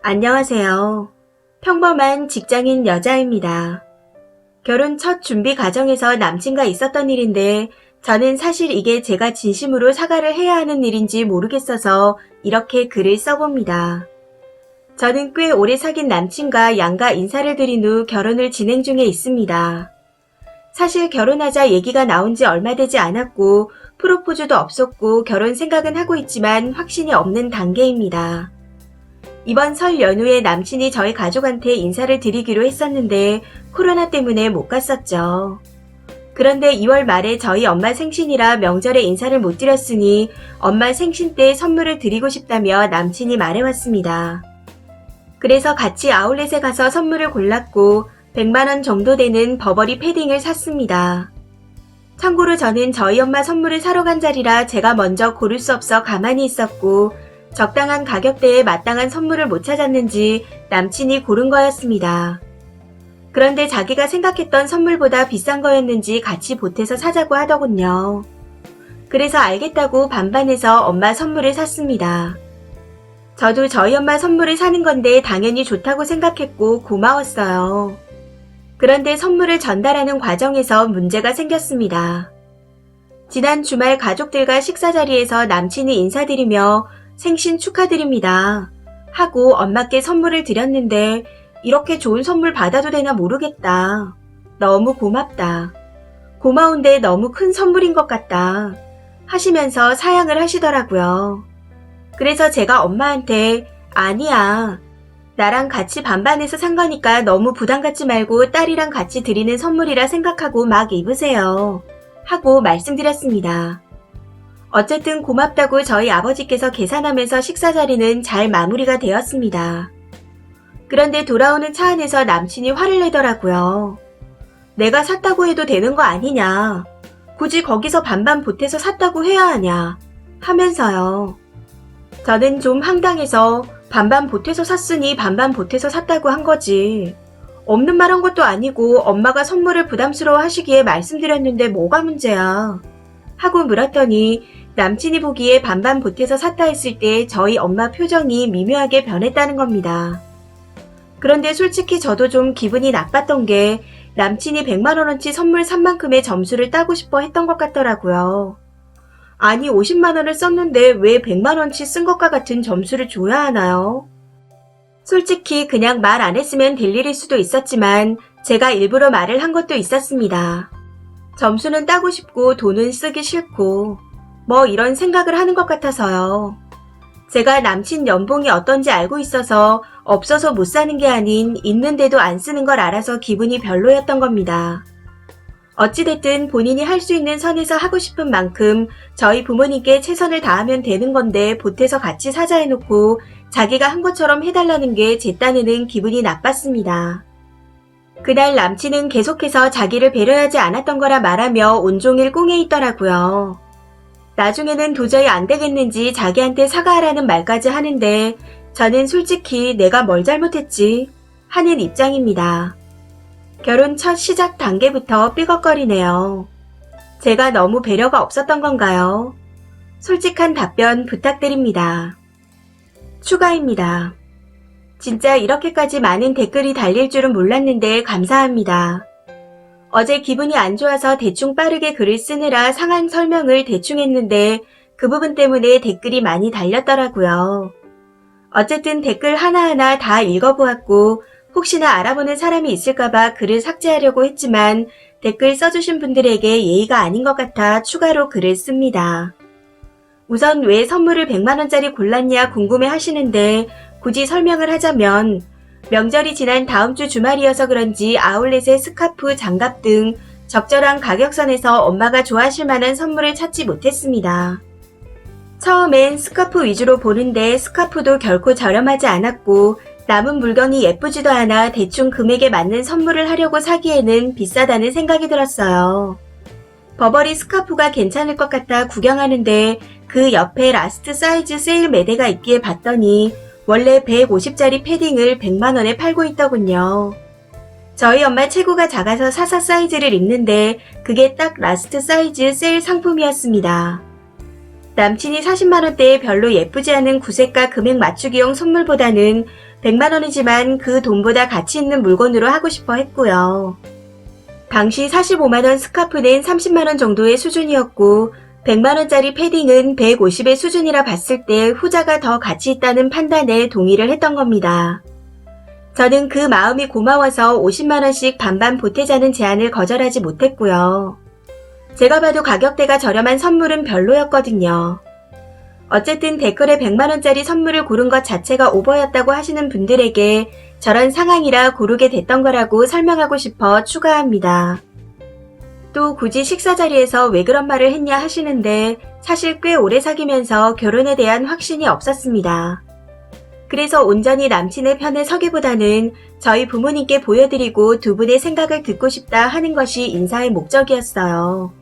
안녕하세요. 평범한 직장인 여자입니다. 결혼 첫 준비 과정에서 남친과 있었던 일인데 저는 사실 이게 제가 진심으로 사과를 해야 하는 일인지 모르겠어서 이렇게 글을 써봅니다. 저는 꽤 오래 사귄 남친과 양가 인사를 드린 후 결혼을 진행 중에 있습니다. 사실 결혼하자 얘기가 나온 지 얼마 되지 않았고 프로포즈도 없었고 결혼 생각은 하고 있지만 확신이 없는 단계입니다. 이번 설 연휴에 남친이 저희 가족한테 인사를 드리기로 했었는데 코로나 때문에 못 갔었죠. 그런데 2월 말에 저희 엄마 생신이라 명절에 인사를 못 드렸으니 엄마 생신 때 선물을 드리고 싶다며 남친이 말해왔습니다. 그래서 같이 아울렛에 가서 선물을 골랐고 100만원 정도 되는 버버리 패딩을 샀습니다. 참고로 저는 저희 엄마 선물을 사러 간 자리라 제가 먼저 고를 수 없어 가만히 있었고 적당한 가격대에 마땅한 선물을 못 찾았는지 남친이 고른 거였습니다. 그런데 자기가 생각했던 선물보다 비싼 거였는지 같이 보태서 사자고 하더군요. 그래서 알겠다고 반반해서 엄마 선물을 샀습니다. 저도 저희 엄마 선물을 사는 건데 당연히 좋다고 생각했고 고마웠어요. 그런데 선물을 전달하는 과정에서 문제가 생겼습니다. 지난 주말 가족들과 식사 자리에서 남친이 인사드리며 생신 축하드립니다 하고 엄마께 선물을 드렸는데 이렇게 좋은 선물 받아도 되나 모르겠다. 너무 고맙다. 고마운데 너무 큰 선물인 것 같다 하시면서 사양을 하시더라고요. 그래서 제가 엄마한테 아니야. 나랑 같이 반반해서 산 거니까 너무 부담 갖지 말고 딸이랑 같이 드리는 선물이라 생각하고 막 입으세요 하고 말씀드렸습니다. 어쨌든 고맙다고 저희 아버지께서 계산하면서 식사 자리는 잘 마무리가 되었습니다. 그런데 돌아오는 차 안에서 남친이 화를 내더라고요. 내가 샀다고 해도 되는 거 아니냐. 굳이 거기서 반반 보태서 샀다고 해야 하냐 하면서요. 저는 좀 황당해서 반반 보태서 샀으니 반반 보태서 샀다고 한 거지. 없는 말 한 것도 아니고 엄마가 선물을 부담스러워 하시기에 말씀드렸는데 뭐가 문제야. 하고 물었더니 남친이 보기에 반반 보태서 샀다 했을 때 저희 엄마 표정이 미묘하게 변했다는 겁니다. 그런데 솔직히 저도 좀 기분이 나빴던 게 남친이 100만원어치 선물 산 만큼의 점수를 따고 싶어 했던 것 같더라고요. 아니 50만원을 썼는데 왜 100만원치 쓴 것과 같은 점수를 줘야 하나요? 솔직히 그냥 말 안 했으면 될 일일 수도 있었지만 제가 일부러 말을 한 것도 있었습니다. 점수는 따고 싶고 돈은 쓰기 싫고 뭐 이런 생각을 하는 것 같아서요. 제가 남친 연봉이 어떤지 알고 있어서 없어서 못 사는 게 아닌 있는데도 안 쓰는 걸 알아서 기분이 별로였던 겁니다. 어찌됐든 본인이 할 수 있는 선에서 하고 싶은 만큼 저희 부모님께 최선을 다하면 되는 건데 보태서 같이 사자 해놓고 자기가 한 것처럼 해달라는 게 제 딴에는 기분이 나빴습니다. 그날 남친은 계속해서 자기를 배려하지 않았던 거라 말하며 온종일 꽁에 있더라고요. 나중에는 도저히 안 되겠는지 자기한테 사과하라는 말까지 하는데 저는 솔직히 내가 뭘 잘못했지 하는 입장입니다. 결혼 첫 시작 단계부터 삐걱거리네요. 제가 너무 배려가 없었던 건가요? 솔직한 답변 부탁드립니다. 추가입니다. 진짜 이렇게까지 많은 댓글이 달릴 줄은 몰랐는데 감사합니다. 어제 기분이 안 좋아서 대충 빠르게 글을 쓰느라 상황 설명을 대충 했는데 그 부분 때문에 댓글이 많이 달렸더라고요. 어쨌든 댓글 하나하나 다 읽어보았고 혹시나 알아보는 사람이 있을까봐 글을 삭제하려고 했지만 댓글 써주신 분들에게 예의가 아닌 것 같아 추가로 글을 씁니다. 우선 왜 선물을 100만원짜리 골랐냐 궁금해 하시는데 굳이 설명을 하자면 명절이 지난 다음 주 주말이어서 그런지 아울렛에 스카프, 장갑 등 적절한 가격선에서 엄마가 좋아하실 만한 선물을 찾지 못했습니다. 처음엔 스카프 위주로 보는데 스카프도 결코 저렴하지 않았고 남은 물건이 예쁘지도 않아 대충 금액에 맞는 선물을 하려고 사기에는 비싸다는 생각이 들었어요. 버버리 스카프가 괜찮을 것 같아 구경하는데 그 옆에 라스트 사이즈 세일 매대가 있기에 봤더니 원래 150짜리 패딩을 100만원에 팔고 있더군요. 저희 엄마 체구가 작아서 사사 사이즈를 입는데 그게 딱 라스트 사이즈 세일 상품이었습니다. 남친이 40만원대에 별로 예쁘지 않은 구색과 금액 맞추기용 선물보다는 100만 원이지만 그 돈보다 가치 있는 물건으로 하고 싶어 했고요. 당시 45만 원 스카프는 30만 원 정도의 수준이었고 100만 원짜리 패딩은 150의 수준이라 봤을 때 후자가 더 가치 있다는 판단에 동의를 했던 겁니다. 저는 그 마음이 고마워서 50만 원씩 반반 보태자는 제안을 거절하지 못했고요. 제가 봐도 가격대가 저렴한 선물은 별로였거든요. 어쨌든 댓글에 100만 원짜리 선물을 고른 것 자체가 오버였다고 하시는 분들에게 저런 상황이라 고르게 됐던 거라고 설명하고 싶어 추가합니다. 또 굳이 식사 자리에서 왜 그런 말을 했냐 하시는데 사실 꽤 오래 사귀면서 결혼에 대한 확신이 없었습니다. 그래서 온전히 남친의 편에 서기보다는 저희 부모님께 보여드리고 두 분의 생각을 듣고 싶다 하는 것이 인사의 목적이었어요.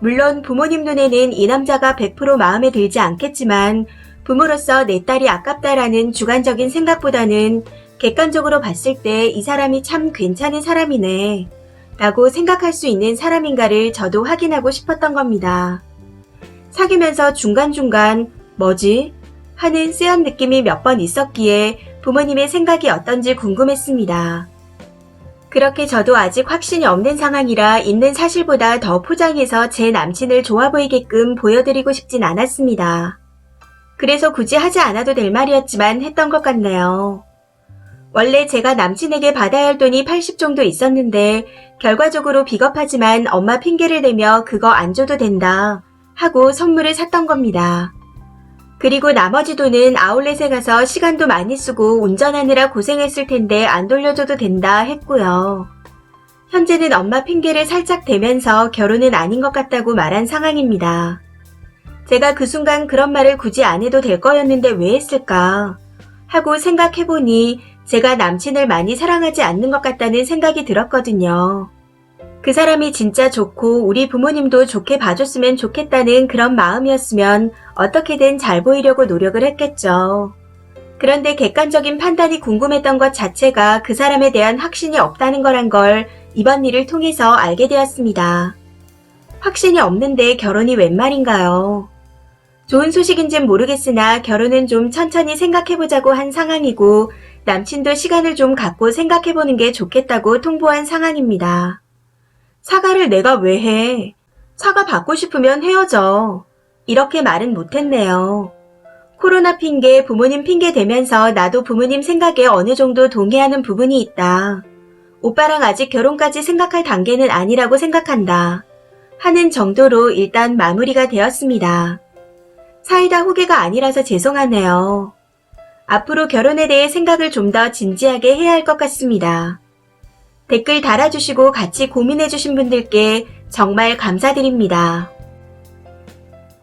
물론 부모님 눈에는 이 남자가 100% 마음에 들지 않겠지만 부모로서 내 딸이 아깝다라는 주관적인 생각보다는 객관적으로 봤을 때 이 사람이 참 괜찮은 사람이네 라고 생각할 수 있는 사람인가를 저도 확인하고 싶었던 겁니다. 사귀면서 중간중간 뭐지? 하는 쎄한 느낌이 몇 번 있었기에 부모님의 생각이 어떤지 궁금했습니다. 그렇게 저도 아직 확신이 없는 상황이라 있는 사실보다 더 포장해서 제 남친을 좋아 보이게끔 보여드리고 싶진 않았습니다. 그래서 굳이 하지 않아도 될 말이었지만 했던 것 같네요. 원래 제가 남친에게 받아야 할 돈이 80 정도 있었는데 결과적으로 비겁하지만 엄마 핑계를 대며 그거 안 줘도 된다 하고 선물을 샀던 겁니다. 그리고 나머지 돈은 아울렛에 가서 시간도 많이 쓰고 운전하느라 고생했을 텐데 안 돌려줘도 된다 했고요. 현재는 엄마 핑계를 살짝 대면서 결혼은 아닌 것 같다고 말한 상황입니다. 제가 그 순간 그런 말을 굳이 안 해도 될 거였는데 왜 했을까 하고 생각해보니 제가 남친을 많이 사랑하지 않는 것 같다는 생각이 들었거든요. 그 사람이 진짜 좋고 우리 부모님도 좋게 봐줬으면 좋겠다는 그런 마음이었으면 어떻게든 잘 보이려고 노력을 했겠죠. 그런데 객관적인 판단이 궁금했던 것 자체가 그 사람에 대한 확신이 없다는 거란 걸 이번 일을 통해서 알게 되었습니다. 확신이 없는데 결혼이 웬 말인가요? 좋은 소식인진 모르겠으나 결혼은 좀 천천히 생각해보자고 한 상황이고 남친도 시간을 좀 갖고 생각해보는 게 좋겠다고 통보한 상황입니다. 사과를 내가 왜 해? 사과 받고 싶으면 헤어져. 이렇게 말은 못했네요. 코로나 핑계, 부모님 핑계 대면서 나도 부모님 생각에 어느 정도 동의하는 부분이 있다. 오빠랑 아직 결혼까지 생각할 단계는 아니라고 생각한다. 하는 정도로 일단 마무리가 되었습니다. 사이다 후계가 아니라서 죄송하네요. 앞으로 결혼에 대해 생각을 좀 더 진지하게 해야 할 것 같습니다. 댓글 달아주시고 같이 고민해주신 분들께 정말 감사드립니다.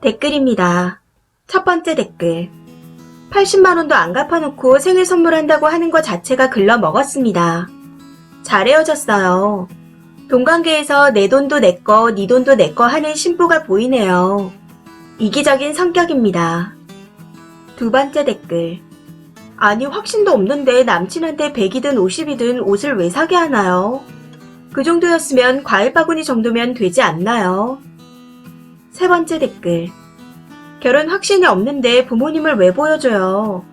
댓글입니다. 첫 번째 댓글. 80만원도 안 갚아놓고 생일 선물한다고 하는 것 자체가 글러 먹었습니다. 잘 헤어졌어요. 돈관계에서 내 돈도 내 거, 네 돈도 내 거 하는 심보가 보이네요. 이기적인 성격입니다. 두 번째 댓글. 아니 확신도 없는데 남친한테 100이든 50이든 옷을 왜 사게 하나요? 그 정도였으면 과일 바구니 정도면 되지 않나요? 세 번째 댓글. 결혼 확신이 없는데 부모님을 왜 보여줘요?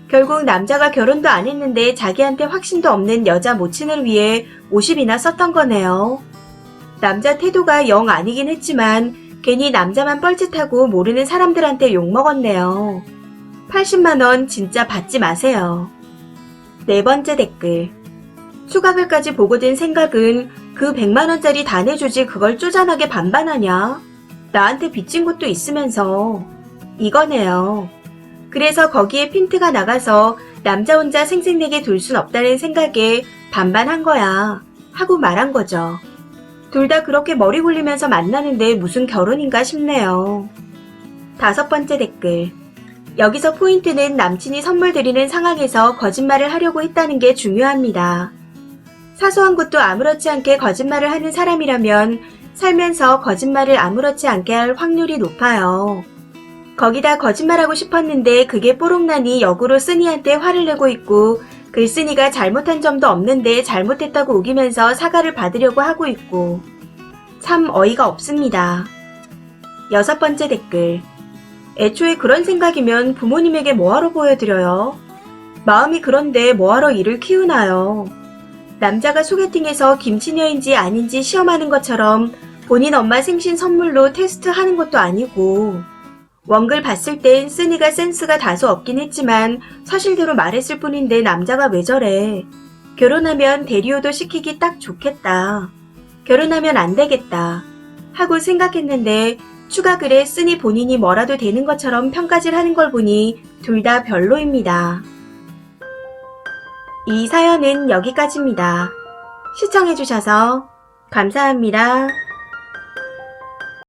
결국 남자가 결혼도 안 했는데 자기한테 확신도 없는 여자 모친을 위해 50이나 썼던 거네요. 남자 태도가 영 아니긴 했지만 괜히 남자만 뻘짓하고 모르는 사람들한테 욕먹었네요. 80만원 진짜 받지 마세요. 네 번째 댓글. 추가글까지 보고 든 생각은 그 100만원짜리 다 내주지 그걸 쪼잔하게 반반하냐? 나한테 빚진 것도 있으면서. 이거네요. 그래서 거기에 핀트가 나가서 남자 혼자 생색내게 둘 순 없다는 생각에 반반한 거야 하고 말한 거죠. 둘 다 그렇게 머리 굴리면서 만나는데 무슨 결혼인가 싶네요. 다섯 번째 댓글. 여기서 포인트는 남친이 선물 드리는 상황에서 거짓말을 하려고 했다는 게 중요합니다. 사소한 것도 아무렇지 않게 거짓말을 하는 사람이라면 살면서 거짓말을 아무렇지 않게 할 확률이 높아요. 거기다 거짓말하고 싶었는데 그게 뽀록나니 역으로 쓰니한테 화를 내고 있고 글쓴이가 잘못한 점도 없는데 잘못했다고 우기면서 사과를 받으려고 하고 있고 참 어이가 없습니다. 여섯 번째 댓글. 애초에 그런 생각이면 부모님에게 뭐하러 보여드려요? 마음이 그런데 뭐하러 이를 키우나요? 남자가 소개팅에서 김치녀인지 아닌지 시험하는 것처럼 본인 엄마 생신 선물로 테스트하는 것도 아니고 원글 봤을 땐 쓰니가 센스가 다소 없긴 했지만 사실대로 말했을 뿐인데 남자가 왜 저래. 결혼하면 대리오도 시키기 딱 좋겠다. 결혼하면 안 되겠다. 하고 생각했는데 추가 글에 쓰니 본인이 뭐라도 되는 것처럼 평가질 하는 걸 보니 둘 다 별로입니다. 이 사연은 여기까지입니다. 시청해주셔서 감사합니다.